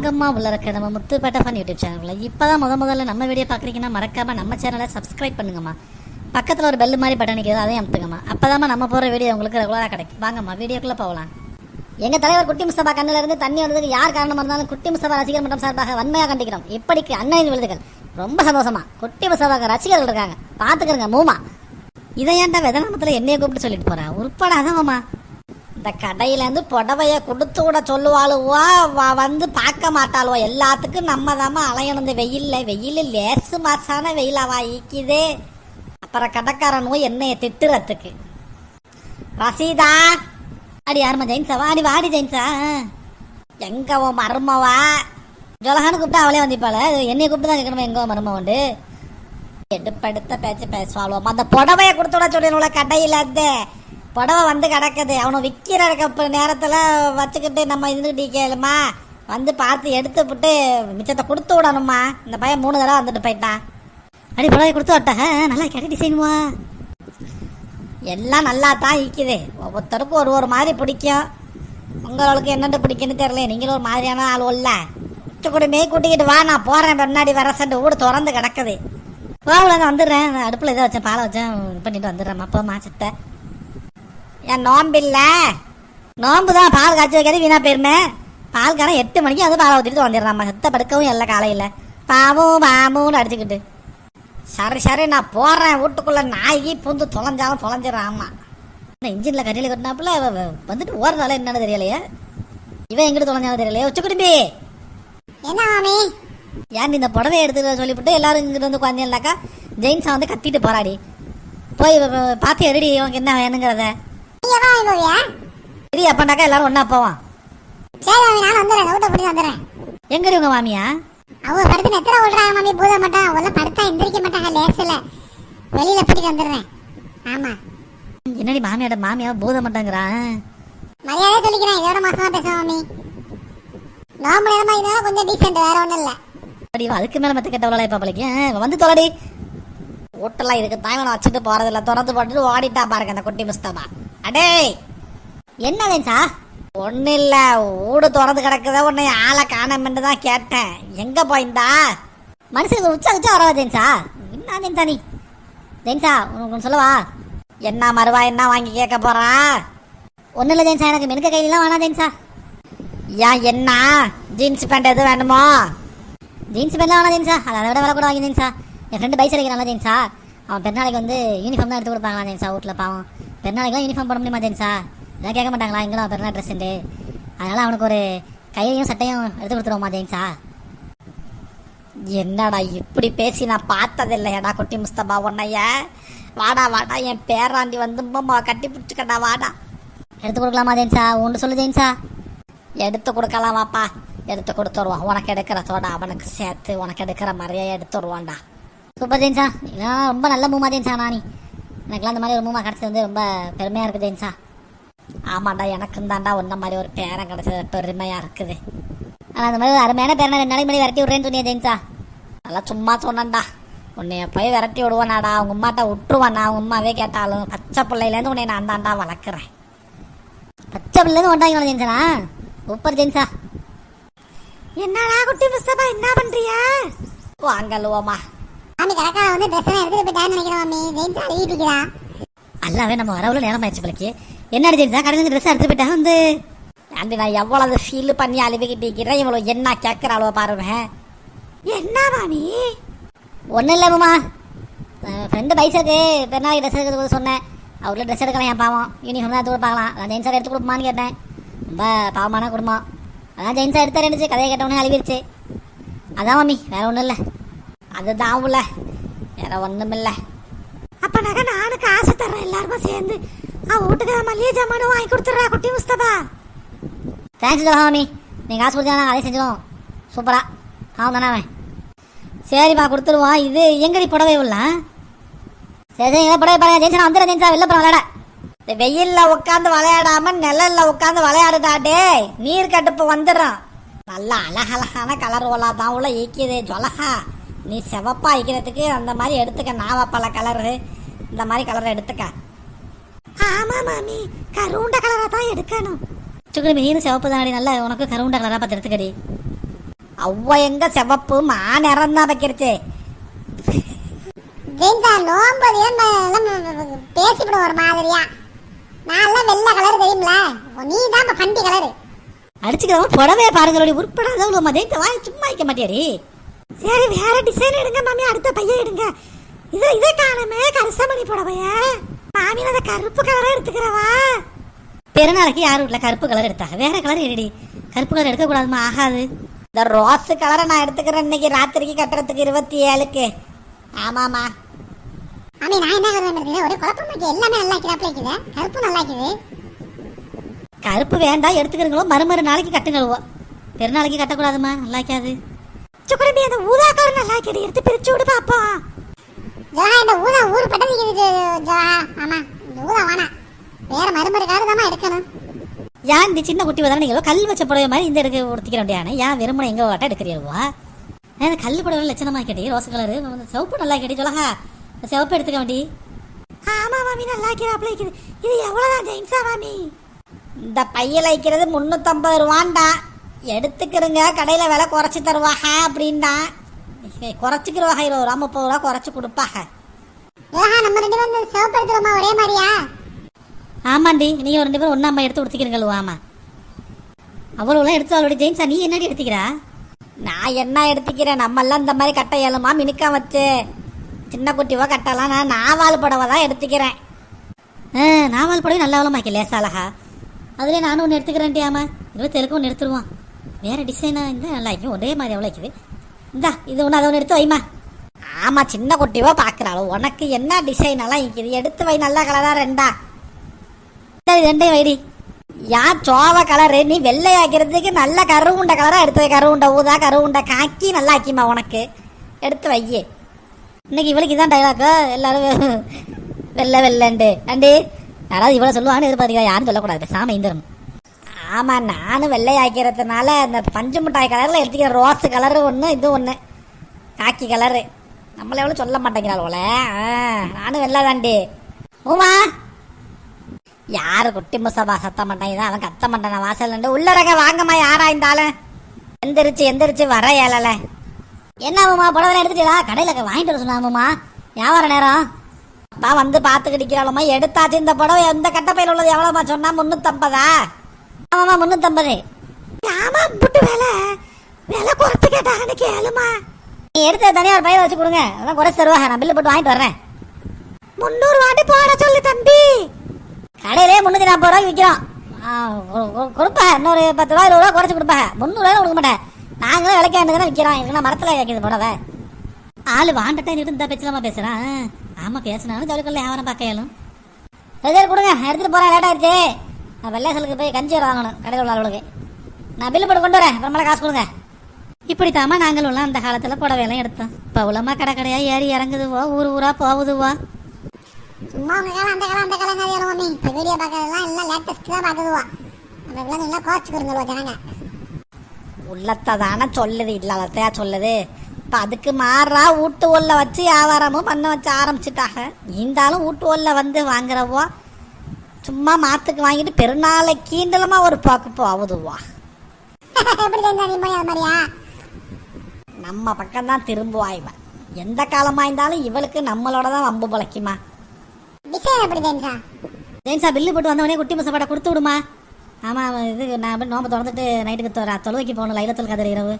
வாங்கம்மா உள்ள இருக்க நம்ம முத்துப்பேட்டை ஃபன் யூடியூப் சேனலில் இப்போ தான் முதல்ல நம்ம வீடியோ பார்க்குறீங்கன்னா மறக்காமல் நம்ம சேனலை சப்ஸ்கிரைப் பண்ணுங்கம்மா. பக்கத்தில் ஒரு பெல் மாதிரி பட்டன் நிற்கிறது அதையும் அமுத்துங்கம்மா. அப்போ தான் நம்ம போகிற வீடியோ உங்களுக்கு ரெகுலராக கிடைக்கும். வாங்கம்மா வீடியோக்குள்ளே போகலாம். எங்கள் தலைவர் குட்டி முஸ்தபா கண்ணிலிருந்து தண்ணி வந்ததுக்கு யார் காரணமாக இருந்தாலும் குட்டி முஸ்தபா ரசிகர் மன்றம் சார்பாக வன்மையாக கண்டிக்கிறோம். இப்படிக்கு அண்ணனின் விழுதுகள் ரொம்ப சந்தோஷமா. குட்டி முஸ்தபாக்கு ரசிகர்கள் இருக்காங்க, பார்த்துக்கிறங்க மூமா. இதை ஏன்டா வெதநாமத்தில் என்னைய கூப்பிட்டு சொல்லிட்டு போகிறேன் உருப்படாதவம்மா. இந்த கடையிலேருந்து புடவைய கொடுத்து விட சொல்லுவாளுவா, வந்து பார்க்க மாட்டாளுவோ. எல்லாத்துக்கும் நம்ம தாம அலையணும். இந்த வெயில் லேசு மாசான வெயிலாவா ஈக்குதே. அப்புறம் கடைக்காரனும் என்னைய திட்டுறதுக்கு. ரசீதா அடி யாருமா ஜெயின்ஸாவா? அடி வாடி ஜெயின்ஸா எங்க மருமவா? ஜொலகான்னு கூப்பிட்டா அவளே வந்திப்பாள. என்னைய கூப்பிட்டு தான் கேட்கணுமா எங்க மரும உண்டு? எடுப்படுத்த பேச்சு பேசுவாளுவோம். அந்த புடவைய கொடுத்து விட சொல்லிடுவோம். கடையில இருந்து புடவை வந்து கிடக்குது, அவனை விற்கிற நேரத்தில் வச்சுக்கிட்டு நம்ம இருந்துக்கிட்டு கேளுமா, வந்து பார்த்து எடுத்து விட்டு மிச்சத்தை கொடுத்து விடணுமா. இந்த பையன் 3 தடவை வந்துட்டு போயிட்டான். அடி புடவை கொடுத்து விட்ட நல்லா கேட்ட டிசைனுவா. எல்லாம் நல்லா தான் இருக்குது. ஒவ்வொருத்தருக்கும் ஒரு மாதிரி பிடிக்கும். உங்களுக்கு என்னென்னு பிடிக்குன்னு தெரியல. நீங்களும் ஒரு மாதிரியான ஆள் இல்ல. கூட மெய் கூட்டிக்கிட்டு வா, நான் போகிறேன் முன்னாடி வர சண்டு வீடு திறந்து கிடக்குது. வாவில் வந்துடுறேன். அடுப்பில் இதை வச்சேன், பாலை வச்சேன், பண்ணிட்டு வந்துடுறேன். அப்போ மாச்சத்தை என் நோம்பு இல்லை, நோம்பு தான். பால் காய்ச்சி வைக்கிறது வீணா போயிருமே. பால்காரன் 8 மணிக்கு வந்து பாலை ஊற்றிட்டு வந்துடுறாம்மா. செத்த படுக்கவும் இல்லை காலையில். பாமுன்னு அடிச்சுக்கிட்டு. சரி நான் போடுறேன். வீட்டுக்குள்ளே நாய்க்கு பூந்து தொலைஞ்சாலும் தொலைஞ்சிடறான். ஆமாம், இன்ஜினில் கட்டியில் கட்டினாப்புல வந்துட்டு ஓடுறால என்னன்னு தெரியலையே. இவன் எங்கிட்ட தொலைஞ்சாலும் தெரியலையே. உச்சக்குடும்பி என்ன மாமி? ஏன் இந்த புடவை எடுத்துக்க சொல்லிவிட்டு எல்லாரும் இங்கிட்ட வந்து குழந்தைங்களாக்கா ஜெயின்ஸா வந்து கத்திட்டு போராடி. போய் பார்த்து எடுடி உனக்கு என்ன வேணுங்கிறத. சரி அப்பண்டாக்கா எல்லாரும் ஒன்னா போவான். சரி மாமி, நான் வந்துடுறேன். வீட்டை பிடிச்சி வந்துடுறேன். எங்கடி உங்க மாமியா? அவங்க படுத்து எத்தனை விடுறாங்க மாமி. பூத மாட்டான் அவெல்லாம் படுத்தா எந்திரிக்க மாட்டாங்க. லேசில் வெளியில பிடிச்சி வந்துடுறேன். ஆமா. என்னடி மாமியா பூத மாட்டாங்கிறான். மரியாதை சொல்லிக்கிறேன். இதோட மாசமா பேச மாமி. நோம்பு நேரமா இதனால கொஞ்சம் டீசென்ட், வேற ஒன்றும் இல்லை. அடி அதுக்கு மேலே மற்ற கெட்டவளா இப்போ பழக்கி வந்து தொலைடி. ஓட்டெல்லாம் இதுக்கு தாய்வனை வச்சுட்டு போறதில்ல. திறந்து போட்டுட்டு ஓடிட்டா பாருங்க அந்த குட்டி முஸ்தபா. அடே என்ன வேண்டா? ஒன்றும் இல்லை, ஊடு திறந்து கிடக்குதா. உன்னை ஆளை காணமென்று தான் கேட்டேன். எங்கே போயிருந்தா? மனுஷனுக்கு உச்சா வரவா ஜெயின்ஸா? என்ன ஜெயின்ஸா நீ? ஜெயின்ஸா உனக்கு சொல்லவா? என்ன மறுவா என்ன வாங்கி கேட்க போறா? ஒன்றும் இல்லை ஜெயின்ஸா, எனக்கு மெனுக்க கையிலாம் வேணா ஜெயின்ஸா. ஏன் என்ன ஜீன்ஸ் பேண்ட் எது வேணுமோ? ஜீன்ஸ் பேண்ட்லாம் வேணா ஜெயின்ஸா, அதை விட விலை கூட வாங்கி ஜெயின்ஸா. என் ஃப்ரெண்டு பைக் அடிக்கிறாங்களா ஜெயின்ஸா, அவன் பெருநாளைக்கு வந்து யூனிஃபார்ம் தான் எடுத்து கொடுப்பாங்களா ஜெயின்ஸா. வீட்டில் பாவம் பெருநாளைக்குலாம் யூனிஃபார்ம் போட முடியுமா ஜெயின்ஸா? இதெல்லாம் கேட்க மாட்டாங்களா எங்கெல்லாம் பெருநாள் ட்ரெஸ்ஸுண்டு? அதனால் அவனுக்கு ஒரு கையையும் சட்டையும் எடுத்து கொடுத்துருவோமா ஜெயின்ஸா. என்னடா இப்படி பேசி நான் பார்த்ததில்லையடா குட்டி முஸ்தபா உன்னைய. வாடா என் பேராண்டி வந்து கட்டி பிடிச்சிக்கடா வாடா. எடுத்து கொடுக்கலாமா ஜெயின்ஸா? ஒன்று சொல்லு ஜெயின்ஸா. எடுத்து கொடுக்கலாம் வாப்பா, எடுத்து கொடுத்துருவான். உனக்கு எடுக்கிற சோடா அவனுக்கு சேர்த்து உனக்கு எடுக்கிற மாதிரியே எடுத்துருவான்டா. சூப்பர் ஜெயின்ஸா, இதெல்லாம் ரொம்ப நல்ல மூமா ஜெயின்ஸா. நானி எனக்குலாம் இந்த மாதிரி ஒரு மூமா கிடச்சது வந்து ரொம்ப பெருமையாக இருக்குது ஜெயின்ஸா. ஆமாண்டா, எனக்கும் தாண்டா ஒன்ன மாதிரி ஒரு பேரன் கிடச்சது பெருமையாக இருக்குது. ஆனால் அந்த மாதிரி ஒரு அருமையான பேரனை 2 நாளைக்கு முன்னாடி விரட்டி விட்றேன்னு சொன்னியா ஜெயின்ஸா? நல்லா சும்மா சொன்னான்டா. உன்னைய போய் விரட்டி விடுவானாடா, அவங்க உம்மாட்ட விட்டுருவானா? அவங்க உம்மாவே கேட்டாலும் பச்சை பிள்ளையிலேருந்து உன்னை நான் தாண்டா வளர்க்குறேன். பச்சை பிள்ளைலேருந்து ஒன்றாங்க ஜெயின்ஸா. சூப்பர் ஜெயின்ஸா. என்னடா குட்டி முஸ்தபா என்ன பண்றியா? வாங்கலுவோமா. மாமி கடைக்கார வந்து ட்ரெஸ் எல்லாம் எடுத்துட்டு போயிட்டான்னு நினைக்கிறேன் மாமி. ஜெயின்ஸா அழுகிட்டுக்கிறா. அல்லாவே நம்ம வரவுல நேரம் ஆயிடுச்சு பிள்ளைக்கு. என்னடி ஜெயின்ஸா கடையில ட்ரெஸ் எடுத்து போயிட்டா வந்து? ஆண்டி நான் எவ்வளவு ஃபீல் பண்ணி அழுவிக்கிட்டு இருக்கிறேன். இவ்வளோ என்ன கேட்குறாளோ பாருவேன். என்ன மாமி? ஒன்றும் இல்லை மாமா, ஃப்ரெண்டு பைசருக்கு பெருநாளைக்கு ட்ரெஸ் எடுக்கிறது சொன்னேன். அவருல ட்ரெஸ் எடுக்கலாம். என் பாவம் யூனிஃபார்ம் தான் எடுத்து கொடுப்பாங்களாம். அதான் ஜெயின்ஸா எடுத்து கொடுப்பான்னு கேட்டேன். ரொம்ப பாவமான குடும்பம். அதான் ஜெயின்ஸா எடுத்து இருந்துச்சு. கதையை கேட்டவொன்னே அழுவிருச்சு. அதான் மாமி, வேற ஒன்றும் இல்லை. அதுதான் ஆகுல, வேற ஒன்றும் இல்லை. அப்பனாக்கா நானும் காசு தர்றேன். எல்லாருக்கும் சேர்ந்து அவன் வீட்டுக்கு மல்லிகை ஜாமானும் வாங்கி கொடுத்துட்றா குட்டி முஸ்தபா. தேங்க்ஸ் மாமி, நீங்கள் காசு கொடுத்தா அதே செஞ்சிடும். சூப்பரா அவன் தானே அவன். சரிப்பா கொடுத்துருவான். இது எங்கடி புடவை உள்ள? சரி புடவை பாருங்க ஜெயின்ஸா. வந்துடுறேன் ஜெயின்ஸா, வெளில போகிறோம் விளையாட. வெயில்ல உட்காந்து விளையாடாம நிழல்ல உட்காந்து விளையாடுதாடே. நீர் கட்டுப்பு வந்துடும். நல்லா அழகழகான கலர் ஓலா தான் உள்ள ஈக்கிது ஜொலகா. நீ செவப்பா ஈக்கிறதுக்கு அந்த மாதிரி எடுத்துக்க. நாவப்பழ கலரு இந்த மாதிரி கலரை எடுத்துக்க. ஆமா மாமி, கருண்ட கலரா தான் எடுக்கணும். சுக்குனு மீன் சிவப்பு தானடி, நல்லா உனக்கு கருண்ட கலரா பார்த்து எடுத்துக்கடி. அவ்வ எங்க செவப்பு நிறம் தான் வைக்கிறச்சு. ஜெயின்ஸா நோம்பது பேசிவிடும் ஒரு மாதிரியா. நான் வெள்ளை கலர் தெரியுமில, நீ தான் பண்டி கலரு. அடிச்சுக்கிறவங்க புடவைய பாருங்களோட உருப்படாத மதியத்தை வாங்கி சும்மா வைக்க மாட்டியாடி. சரி வேற டிசைன் எடுங்க மாமி, அடுத்த பையன் எடுங்க. இதை காணுமே கரிசமணி புடவைய மாமி, அதை கருப்பு கலரா எடுத்துக்கிறவா. பெருநாளைக்கு யார் வீட்டுல கருப்பு கலர் எடுத்தாங்க, வேற கலர் எடுடி. கருப்பு கலர் எடுக்க கூடாதுமா, ஆகாது. இந்த ரோஸ் கலரை நான் எடுத்துக்கிறேன் இன்னைக்கு ராத்திரிக்கு கட்டுறதுக்கு 27க்கு. ஆமாமா மாமி, நான் என்ன கலர் எடுத்துக்கிறேன், ஒரு குழப்பம். எல்லாமே நல்லா இருக்குது, கருப்பு நல்லா இருக்குது. கருப்பு வேண்டாம் எடுத்துக்கிறீங்களோ, மறுமறு நாளைக்கு கட்டுங்களோ. பெருநாளைக்கு கட்டக்கூடாதுமா, நல்லா இருக்காது. சுக்கரண்டி அந்த ஊதா கலர் நல்லா இருக்கடி, எடுத்து பிரிச்சு விடு பாப்போம். ஜோஹா இந்த ஊதா ஊர் பட்டது ஜோஹா. ஆமா இந்த ஊதா வேணா, வேற மறுமறு கலர் தான் எடுக்கணும். ஏன் இந்த சின்ன குட்டி வந்தாலும் நீங்களோ கல் வச்ச புடவை மாதிரி இந்த எடுக்க உடுத்திக்கிற வேண்டியான, ஏன் வெறுமனை எங்க வாட்டா எடுக்கிறீங்களா? இந்த கல் புடவை லட்சணமா கேட்டி, ரோஸ் கலரு சிவப்பு நல்லா கேட்டி. சொல்லஹா சிவப்பு எடுத்துக்க வேண்டி. ஆமா மாமி நல்லா இருக்கிறாப்ல இருக்குது. இது எவ்வளவுதான் ஜெயின்ஸா மாமி? இந்த பையில வைக்கிறது 350 ரூபாண்டா. எடுத்துக்கிறங்க, கடையில விலை குறைச்சி தருவாங்க அப்படின்னா குறைச்சிக்கிறவாங்க. 20 ரூபா 30 ரூபா குறைச்சி கொடுப்பாங்க. நம்ம 2 பேரும் சிவப்பு எடுத்துறோமா ஒரே மாதிரியா? ஆமாண்டி, நீங்க 2 பேரும் ஒண்ணா அம்மா எடுத்து உடுத்திக்கிறீங்களா? ஆமா அவ்வளோலாம் எடுத்து அவளுடைய ஜெயின்ஸா நீ என்னடி எடுத்துக்கிறா? நான் என்ன எடுத்துக்கிறேன், நம்ம எல்லாம் இந்த மாதிரி கட்டை ஏழுமா மினுக்கா வச்சு சின்ன குட்டிவா கட்டலாம். நான் நாவால் புடவை தான் எடுத்துக்கிறேன். நாவால் புடவை நல்லா மாக்கி லேசாலகா. அதுலேயே நானும் ஒன்று எடுத்துக்கிறேன்டி. ஆமா 27க்கு ஒன்று எடுத்துருவான். வேற டிசைனா இருந்தால் நல்லா இருக்கும், ஒரே மாதிரி எவ்வளோ இருக்குது. இந்தா இது ஒன்று அதை ஒன்று எடுத்து வைமா. ஆமா சின்ன குட்டிவா பார்க்குறாளோ, உனக்கு என்ன டிசைன் எல்லாம் இருக்குது எடுத்து வை. நல்ல கலரா ரெண்டா, சரி 2 வைடி. யார் சோவ கலரு, நீ வெள்ளை ஆக்கிறதுக்கு நல்ல கருவுண்ட கலரா எடுத்து வை. கருவுண்ட ஊதா கருவுண்ட காக்கி நல்லா ஆக்கிமா, உனக்கு எடுத்து வையே. இன்னைக்கு இவளுக்கு இதான் டைலாக்கு, எல்லாரும் வெள்ளை வெள்ளண்டு அண்டு யாராவது இவ்வளோ சொல்லுவான்னு எதிர்பார்த்தீங்க. யாரும் சொல்லக்கூடாது, சாம இந்திரன். ஆமாம் நானும் வெள்ளை ஆக்கிறதுனால இந்த பஞ்சு மிட்டாய் கலரில் எடுத்துக்கிறேன். ரோஸ் கலரு ஒன்று, இது ஒன்று காக்கி கலரு. நம்மள எவ்வளோ சொல்ல மாட்டேங்கிறாள் போல. நானும் வெள்ளை தாண்டி. ஊமா யாரு குட்டி முசபா சத்த மாட்டேங்குதான், அவன் கத்த மாட்டான் வாசல் உள்ளடங்க. வாங்கம்மா யாரா இருந்தாலும் எந்திரிச்சு வர ஏழலை. என்ன ஆகுமா புடவை எடுத்துட்டா? கடையில் வாங்கிட்டு வர சொன்னாங்கம்மா, வியாபார நேரம் அப்பா வந்து பார்த்துக்கிடிக்கிறாளம்மா. எடுத்தாச்சு இந்த புடவை. எந்த கட்டப்பையில் உள்ளது எவ்வளோமா சொன்னா? 350. ஆமாம்மா 350. ஆமா புட்டு விலை குறைச்சு கேட்டாங்கன்னு கேளுமா. நீ எடுத்த தனியாக ஒரு பையில வச்சு கொடுங்க, அதான் குறைச்சி தருவாங்க. நான் பில்லு போட்டு வாங்கிட்டு வரேன். 300 வாட்டி போட சொல்லு தம்பி. கடையிலே 340 ரூபாய்க்கு விற்கிறோம். கொடுப்பேன், இன்னொரு 10 ரூபா 20 ரூபா குறைச்சி கொடுப்பேன். 300 ரூபாய் கொடுக்க மாட்டேன். நாங்களும் விலைக்காண்டு தானே விற்கிறோம். எனக்கு மரத்தில் வைக்கிறது புடவை. ஆள் வாண்டட்டா இருந்தா பேசலாமா? பேசுறான். ஆமா பேசினாலும் ஜவுளிக்கல்ல வியாபாரம் பார்க்கலும். சரி கொடுங்க, எடுத்துட்டு போறேன். லேட் ஆயிடுச்சு. நான் வெள்ளைசலுக்கு போய் கஞ்சி வாங்கணும் கடையில் உள்ள அவளுக்கு. நான் பில்லு போட்டு கொண்டு வரேன், அப்புறமேல காசு கொடுங்க. இப்படித்தாமா நாங்கள் உள்ள அந்த காலத்துல புடவையெல்லாம் எடுத்தோம். இப்போ உள்ளமா கடையா ஏறி இறங்குதுவோ, ஊரா போகுதுவோ. சும்மா உங்க காலம் அந்த காலம் அந்த காலம் கதையான மம்மி. இப்போ வீடியோ பார்க்கறதெல்லாம் எல்லாம் லேட்டஸ்ட் தான் பார்க்குதுவா. அந்த விலங்கு எல்லாம் கோச்சு கொடுங்களோ ஜனங்க. உள்ளத்தை தானே சொல்லுது, இல்லாதத்தையா சொல்லுது. இப்போ அதுக்கு மாறா வீட்டு ஒல்ல வச்சு வியாபாரமும் பண்ண வச்சு ஆரம்பிச்சுட்டாங்க. இருந்தாலும் வீட்டு ஒல்ல வந்து வாங்குறவோ சும்மா மாத்துக்கு வாங்கிட்டு பெருநாளை கீண்டலமா ஒரு பாக்கு போகுதுவா. நம்ம பக்கம்தான் திரும்புவா இவன். எந்த காலமா இருந்தாலும் இவளுக்கு நம்மளோட தான் வம்பு பிழைக்குமா. ஜெயின்ஸா பில்லு போட்டு வந்தவனே குட்டி மசாப்பாடை கொடுத்து விடுமா. ஆமா இது நான் நோம்பு திறந்துட்டு நைட்டுக்கு தொழுவைக்கு போகணும். லைலத்தில் கதிர இரவு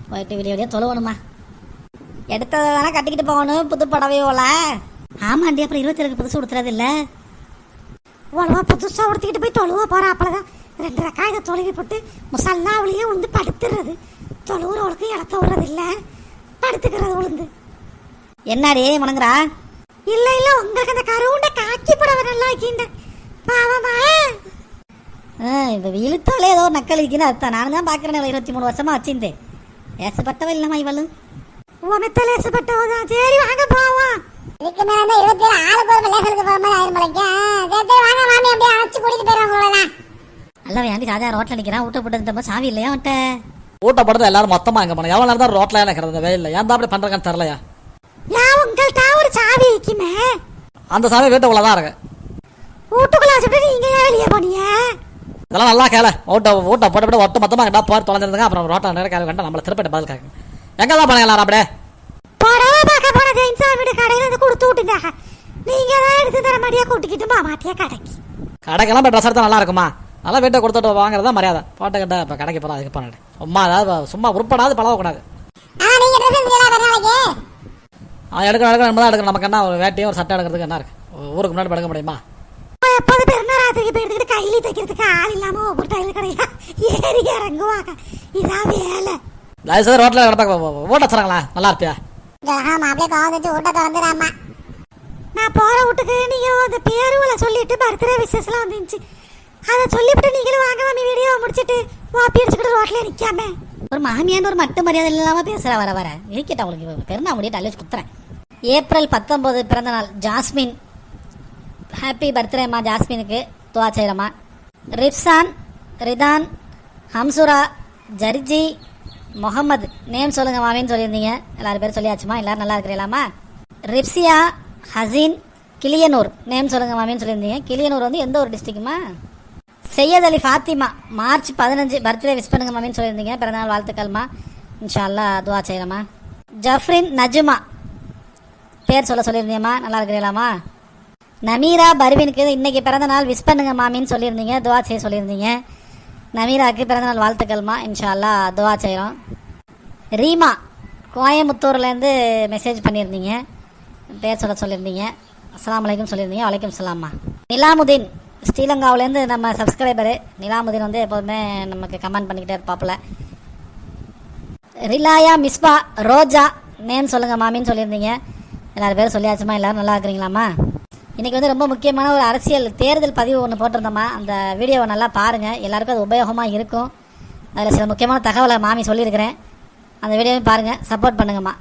போயிட்டு வெளியே தொழுவணுமா. எடுத்ததை தானே கட்டிக்கிட்டு போகணும், புது புடவையோல. ஆமாண்டி, அப்புறம் 27க்கு புதுசு கொடுத்துறது இல்லை. உழவா புதுசாக உடுத்திக்கிட்டு போய் தொழுவ போகிறா. அப்போதான் 2 ரக்காயத்தை தொழுவி போட்டு முசல்லா அவளையே உளுந்து படுத்துறது. தொழுவுறவளுக்கு இடத்த விடுறது இல்லை, படுத்துக்கிறது உளுந்து. என்னடி முணங்குறா? இல்லை உங்களுக்கு அந்த கருவுண்ட காக்கி புடவை நல்லா வைக்கின்ற பாவமா. இப்போ இழுத்தாலே ஏதோ நக்கல் இருக்குன்னு அர்த்தம். நானும் தான் பார்க்குறேன். 23 வருஷமா வச்சிருந்தேன். ஏசப்பட்டவ இல்லைம்மா இவளு. உனத்தால் ஏசப்பட்டவதான். சரி வாங்க போவோம். இதுக்கு மேலே 27 ஆளுக்கு ஒரு லேசலுக்கு போகிற மாதிரி ஆயிரம் போலைக்கு. வாங்க மாமி அப்படியே அழைச்சி கூட்டிட்டு போயிடுவாங்களா. அல்ல ஏன்டி ராஜா ரோட்டில் நிற்கிறான். ஊட்ட போட்டு சாவி இல்லையா அவன்கிட்ட? ஊட்ட போட்டது எல்லாரும் மொத்தமா எங்க போனோம். எவ்வளோ நேரம் தான் ரோட்ல கிடந்த வெயில்ல ஏன் தான் அப்படி பண்றாங்கன்னு தெரியலையா? உங்கள்கிட்ட ஒரு சாவி இருக்குமே, அந்த சாவி வீட்டுக்குள்ளதான் இருக்கு. வீட்டுக்குள்ள வச்சுட்டு நீங்க ஏன் வெளியே போனீங்க? இதெல்லாம் நல்லா கேள ஓட்ட போட்டு ஒட்டு மொத்தமாக கிட்ட போர் தொலைஞ்சிருந்தாங்க. அப்புறம் ரோட்டில் நிறைய கேள்வி கண்டா நம்மளை திருப்பிட்டு பதில் கேட்குங்க. எங்கே தான் போனாங்க எல்லாரும் அப்படியே? புடவை பார்க்க போன ஜெயின்ஸா வீடு கடையில இருந்து கொடுத்து விட்டுங்க. நீங்க தான் எடுத்து தர மாதிரியா கூட்டிக்கிட்டு மாட்டியா கடைக்கு. கடைக்கெல்லாம் போய் ட்ரெஸ் எடுத்தால் நல்லா இருக்குமா? நல்லா வீட்டை கொடுத்துட்டு வாங்குறதா மரியாதை. போட்டுக்கிட்ட இப்போ கடைக்கு போகிறோம் அதுக்கு போனேன். சும்மா அதாவது சும்மா உருப்படாது பழகக்கூடாது. நீங்க ட்ரெஸ் எடுத்துக்கலாம் நாளைக்கு. எடுக்கணும் நம்ம தான் எடுக்கணும். நமக்கு என்ன ஒரு வேட்டையும் ஒரு சட்டை எடுக்கிறதுக்கு என்ன இருக்கு? ஊருக்கு முன்னாடி படுக்க முடியுமா? எப்போது பெருநாளாத்துக்கு போய் எடுத்துக்கிட்டு கையில தைக்கிறதுக்கு ஆள் இல்லாம ஒவ்வொரு டைல கடையா ஏறி இறங்குவாங்க. இதான் வேலை. லைசன்ஸ் ரோட்டில் கிடப்பாங்க ஓட்ட வச்சுறாங்களா? நல்லா இருப்பியா? மாப்பிள்ளை கோவம் ஊட்டத்தை வந்துடாமா. நான் போற வீட்டுக்கு நீங்க அந்த பேருவலை சொல்லிட்டு பர்த்டே விசேஷம்லாம் வந்துச்சு. அதை சொல்லிவிட்டு நீங்களும் வாங்க மாமி வீடியோ முடிச்சிட்டு வாப்பி அடிச்சுக்கிட்டு ரோட்ல நிக்காம ஒரு மாமியான்னு ஒரு மட்டு மரியாதை இல்லாமல் பேசுகிற வர இருக்கட்ட அவங்களுக்கு பெருனா முடிட்டு அழிச்சு குத்துறேன். ஏப்ரல் 19 பிறந்தநாள் ஜாஸ்மின். ஹாப்பி பர்த்டேம்மா ஜாஸ்மினுக்கு. துவா செய்கிறம்மா. ரிப்சான், ரிதான், ஹம்சுரா, ஜர்ஜி, முகமது. நேம் சொல்லுங்கள் மாமின்னு சொல்லியிருந்தீங்க. எல்லாரும் பேர் சொல்லியாச்சுமா? எல்லோரும் நல்லா இருக்கிறீங்களாம்மா? ரிப்சியா, ஹசீன், கிளியனூர். நேம் சொல்லுங்கள் மாமின்னு சொல்லியிருந்தீங்க. கிளியனூர் வந்து எந்த ஒரு டிஸ்ட்ரிக்ட்டுமா? Syed Ali Fathima. March 15 birthday wish பண்ணுங்க மாமின்னு சொல்லியிருந்தீங்க. பிறந்தநாள் வாழ்த்துக்கள்மா. இன்ஷா அல்லாஹ் துவா செய்கிறம்மா. ஜஃப்ரின் நஜுமா. பேர் சொல்லியிருந்தீங்கம்மா. நல்லா இருக்கிறீங்களாம்மா? நமீரா பர்வீனுக்கு இன்னைக்கு பிறந்த நாள் விஷ் பண்ணுங்க மாமின்னு சொல்லியிருந்தீங்க. துவா செய்ய சொல்லியிருந்தீங்க. நமீராவுக்கு பிறந்தநாள் வாழ்த்துக்கள்மா. இன்ஷா அல்லாஹ் துவா செய்கிறோம். ரீமா கோயம்புத்தூர்லேருந்து மெசேஜ் பண்ணியிருந்தீங்க. பேர் சொல்லியிருந்தீங்க. அஸ்ஸலாமு அலைக்கும் சொல்லியிருந்தீங்க. வலைக்கும் சலாம்மா. நிலாமுதீன் ஸ்ரீலங்காவிலேருந்து நம்ம சப்ஸ்கிரைபரு. நிலாமுதீன் வந்து எப்போதுமே நமக்கு கமெண்ட் பண்ணிக்கிட்டே இருப்பாப்புல. ரிலாயா மிஸ்பா ரோஜா. நேம் சொல்லுங்கள் மாமின்னு சொல்லியிருந்தீங்க. எல்லாரும் பேரும் சொல்லியாச்சுமா? எல்லோரும் நல்லா இருக்கிறீங்களாம்மா? இன்றைக்கி வந்து ரொம்ப முக்கியமான ஒரு அரசியல் தேர்தல் பதிவு ஒன்று போட்டிருந்தோம்மா. அந்த வீடியோவை நல்லா பாருங்கள். எல்லாருக்கும் அது உபயோகமாக இருக்கும். அதில் சில முக்கியமான தகவலை மாமி சொல்லியிருக்கிறேன். அந்த வீடியோவையும் பாருங்கள். சப்போர்ட் பண்ணுங்கம்மா.